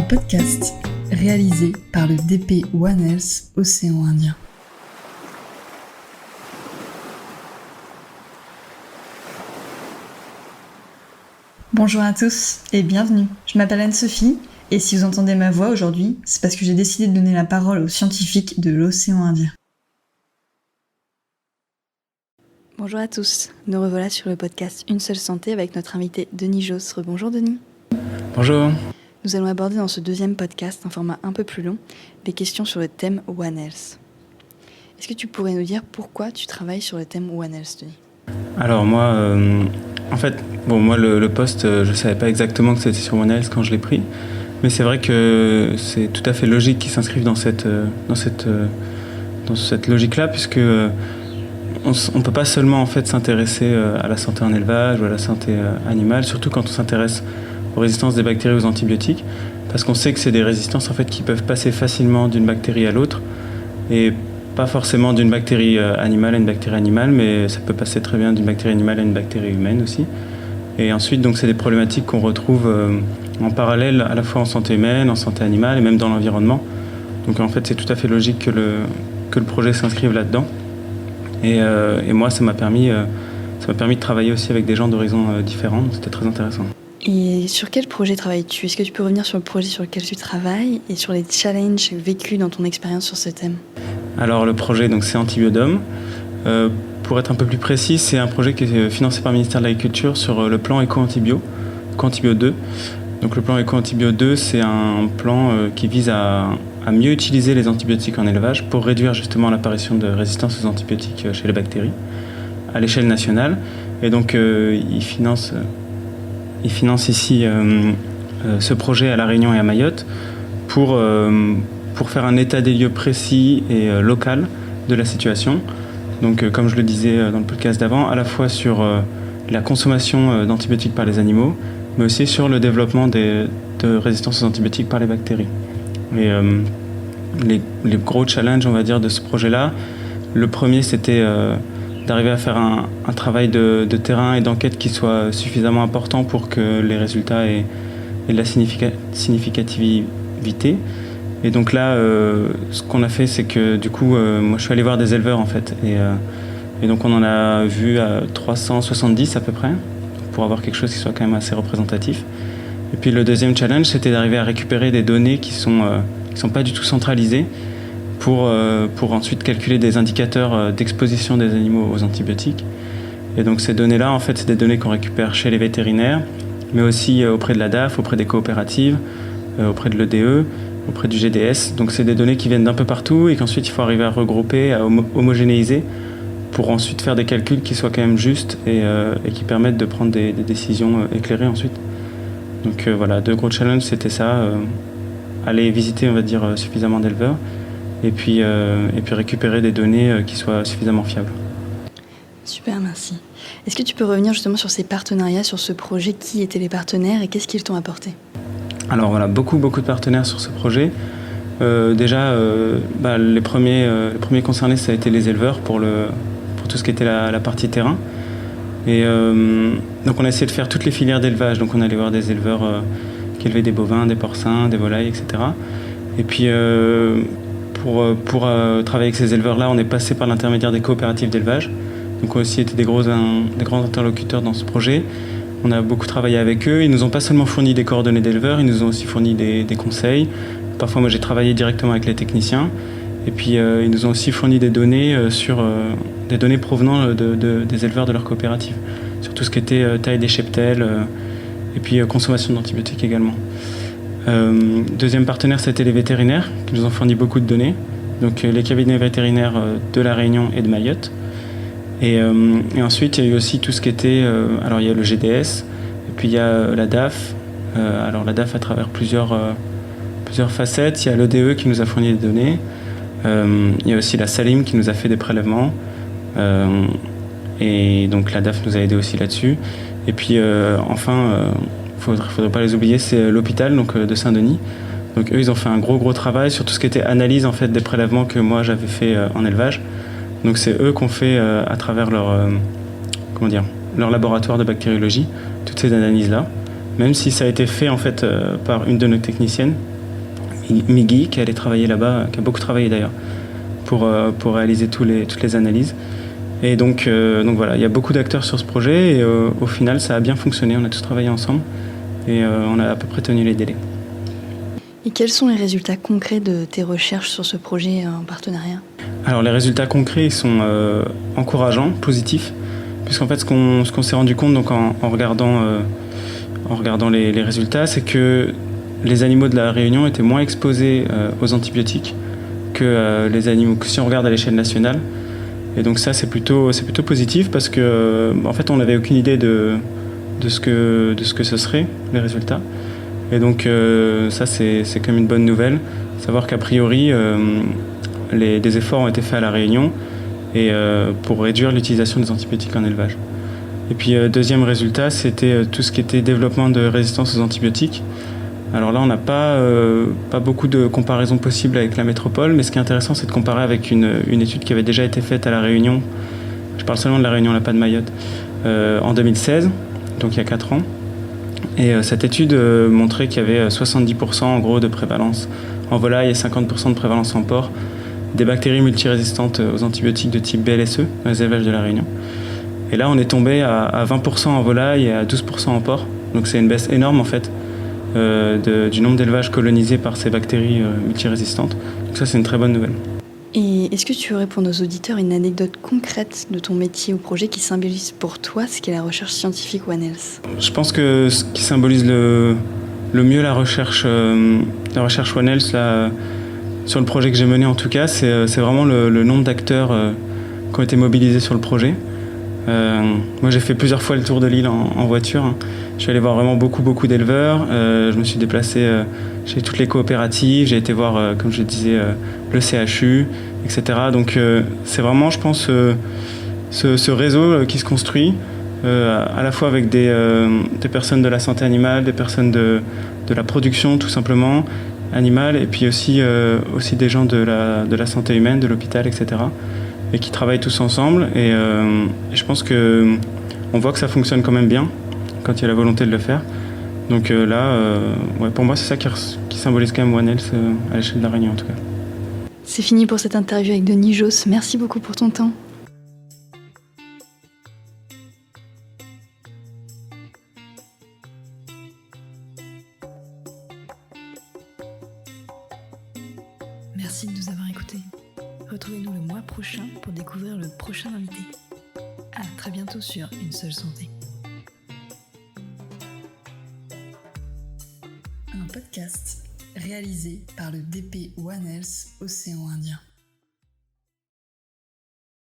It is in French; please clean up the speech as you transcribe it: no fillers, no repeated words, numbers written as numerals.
podcast réalisé par le DP One Health Océan Indien. Bonjour à tous et bienvenue. Je m'appelle Anne-Sophie et si vous entendez ma voix aujourd'hui, c'est parce que j'ai décidé de donner la parole aux scientifiques de l'océan Indien. Bonjour à tous, nous revoilà sur le podcast Une seule santé avec notre invité Denis Josse. Bonjour Denis. Bonjour. Nous allons aborder dans ce deuxième podcast, un format un peu plus long, des questions sur le thème One Health. Est-ce que tu pourrais nous dire pourquoi tu travailles sur le thème One Health, Denis ? Alors moi, le poste, je ne savais pas exactement que c'était sur One Health quand je l'ai pris, mais c'est vrai que c'est tout à fait logique qu'il s'inscrive dans cette logique-là, puisque on ne peut pas seulement en fait s'intéresser à la santé en élevage ou à la santé animale, surtout quand on s'intéresse aux résistances des bactéries aux antibiotiques, parce qu'on sait que c'est des résistances en fait qui peuvent passer facilement d'une bactérie à l'autre, et pas forcément d'une bactérie animale à une bactérie animale, mais ça peut passer très bien d'une bactérie animale à une bactérie humaine aussi. Et ensuite, donc, c'est des problématiques qu'on retrouve en parallèle à la fois en santé humaine, en santé animale et même dans l'environnement. Donc en fait, c'est tout à fait logique que le projet s'inscrive là-dedans. Et moi, ça m'a permis de travailler aussi avec des gens d'horizons différents, donc c'était très intéressant. Et sur quel projet travailles-tu ? Est-ce que tu peux revenir sur le projet sur lequel tu travailles et sur les challenges vécus dans ton expérience sur ce thème ? Alors le projet, donc, c'est Antibiodome. Pour être un peu plus précis, c'est un projet qui est financé par le ministère de l'Agriculture sur le plan Eco-Antibio 2. Donc le plan Eco-Antibio 2, c'est un plan qui vise à mieux utiliser les antibiotiques en élevage pour réduire justement l'apparition de résistance aux antibiotiques chez les bactéries à l'échelle nationale. Et donc il finance ici ce projet à La Réunion et à Mayotte pour faire un état des lieux précis et local de la situation. Donc comme je le disais dans le podcast d'avant, à la fois sur la consommation d'antibiotiques par les animaux, mais aussi sur le développement de résistance aux antibiotiques par les bactéries. Et les gros challenges, on va dire, de ce projet-là, le premier, c'était d'arriver à faire un travail de terrain et d'enquête qui soit suffisamment important pour que les résultats aient de la significativité. Et donc là, ce qu'on a fait, c'est que du coup, moi je suis allé voir des éleveurs en fait. Et donc on en a vu à 370 à peu près, pour avoir quelque chose qui soit quand même assez représentatif. Et puis le deuxième challenge, c'était d'arriver à récupérer des données qui sont pas du tout centralisées pour ensuite calculer des indicateurs d'exposition des animaux aux antibiotiques. Et donc ces données-là, en fait, c'est des données qu'on récupère chez les vétérinaires, mais aussi auprès de la DAF, auprès des coopératives, auprès de l'EDE, auprès du GDS. Donc c'est des données qui viennent d'un peu partout et qu'ensuite il faut arriver à regrouper, à homogénéiser pour ensuite faire des calculs qui soient quand même justes et qui permettent de prendre des décisions éclairées ensuite. Donc voilà, deux gros challenges, c'était ça, aller visiter, on va dire, suffisamment d'éleveurs et puis récupérer des données qui soient suffisamment fiables. Super, merci. Est-ce que tu peux revenir justement sur ces partenariats, sur ce projet, qui étaient les partenaires et qu'est-ce qu'ils t'ont apporté ? Alors voilà, beaucoup de partenaires sur ce projet. Déjà, les premiers concernés, ça a été les éleveurs pour tout ce qui était la partie terrain. Et donc on a essayé de faire toutes les filières d'élevage. Donc on allait voir des éleveurs qui élevaient des bovins, des porcins, des volailles, etc. Et puis pour travailler avec ces éleveurs-là, on est passé par l'intermédiaire des coopératives d'élevage. Donc on a aussi été des grands interlocuteurs dans ce projet. On a beaucoup travaillé avec eux. Ils nous ont pas seulement fourni des coordonnées d'éleveurs, ils nous ont aussi fourni des conseils. Parfois, moi, j'ai travaillé directement avec les techniciens. Et puis, ils nous ont aussi fourni des données des données provenant des éleveurs de leur coopérative, sur tout ce qui était taille des cheptels et puis consommation d'antibiotiques également. Deuxième partenaire, c'était les vétérinaires qui nous ont fourni beaucoup de données. Donc, les cabinets vétérinaires de La Réunion et de Mayotte. Et ensuite, il y a eu aussi tout ce qui était... alors, il y a le GDS, et puis il y a la DAF. Alors, la DAF à travers plusieurs facettes. Il y a l'EDE qui nous a fourni des données. Il y a aussi la Salim qui nous a fait des prélèvements. Et donc, la DAF nous a aidés aussi là-dessus. Et puis, enfin, faudrait pas les oublier, c'est l'hôpital donc, de Saint-Denis. Donc, eux, ils ont fait un gros travail sur tout ce qui était analyse en fait, des prélèvements que moi, j'avais fait en élevage. Donc c'est eux qu'on fait à travers leur laboratoire de bactériologie, toutes ces analyses-là. Même si ça a été fait en fait par une de nos techniciennes, Migui qui est allé travailler là-bas, qui a beaucoup travaillé d'ailleurs, pour réaliser toutes les analyses. Et donc voilà, il y a beaucoup d'acteurs sur ce projet et au final ça a bien fonctionné, on a tous travaillé ensemble et on a à peu près tenu les délais. Et quels sont les résultats concrets de tes recherches sur ce projet en partenariat ? Alors les résultats concrets ils sont encourageants, positifs, puisqu'en fait ce qu'on s'est rendu compte donc, en regardant les résultats, c'est que les animaux de la Réunion étaient moins exposés aux antibiotiques que les animaux, que si on regarde à l'échelle nationale. Et donc ça c'est plutôt positif parce que en fait on n'avait aucune idée de ce que ce serait les résultats. Et donc ça c'est comme une bonne nouvelle, savoir qu'a priori des efforts ont été faits à la Réunion et pour réduire l'utilisation des antibiotiques en élevage. Et puis deuxième résultat, c'était tout ce qui était développement de résistance aux antibiotiques. Alors là, on n'a pas beaucoup de comparaisons possibles avec la métropole, mais ce qui est intéressant, c'est de comparer avec une étude qui avait déjà été faite à La Réunion, je parle seulement de La Réunion, là, pas de Mayotte, en 2016, donc il y a 4 ans. Et cette étude montrait qu'il y avait 70% en gros de prévalence en volaille et 50% de prévalence en porc des bactéries multirésistantes aux antibiotiques de type BLSE dans les élevages de La Réunion. Et là, on est tombé à 20% en volaille et à 12% en porc, donc c'est une baisse énorme en fait. Du nombre d'élevages colonisés par ces bactéries multirésistantes. Donc ça, c'est une très bonne nouvelle. Et est-ce que tu aurais pour nos auditeurs une anecdote concrète de ton métier ou projet qui symbolise pour toi ce qu'est la recherche scientifique One Health ? Je pense que ce qui symbolise le mieux la recherche One Health, là, sur le projet que j'ai mené en tout cas, c'est vraiment le nombre d'acteurs qui ont été mobilisés sur le projet. Moi, j'ai fait plusieurs fois le tour de l'île en voiture. Je suis allé voir vraiment beaucoup d'éleveurs. Je me suis déplacé chez toutes les coopératives. J'ai été voir, comme je disais, le CHU, etc. Donc, c'est vraiment, je pense, ce réseau qui se construit, à la fois avec des personnes de la santé animale, des personnes de la production, tout simplement, animale, et puis aussi des gens de la santé humaine, de l'hôpital, etc. Et qui travaillent tous ensemble. Et je pense qu'on voit que ça fonctionne quand même bien quand il y a la volonté de le faire. Donc pour moi, c'est ça qui symbolise quand même One Health à l'échelle de la Réunion en tout cas. C'est fini pour cette interview avec Denis Josse. Merci beaucoup pour ton temps. Merci de nous avoir écoutés. Retrouvez-nous le mois prochain pour découvrir le prochain invité. À très bientôt sur Une Seule Santé. Un podcast réalisé par le DP One Health Océan Indien.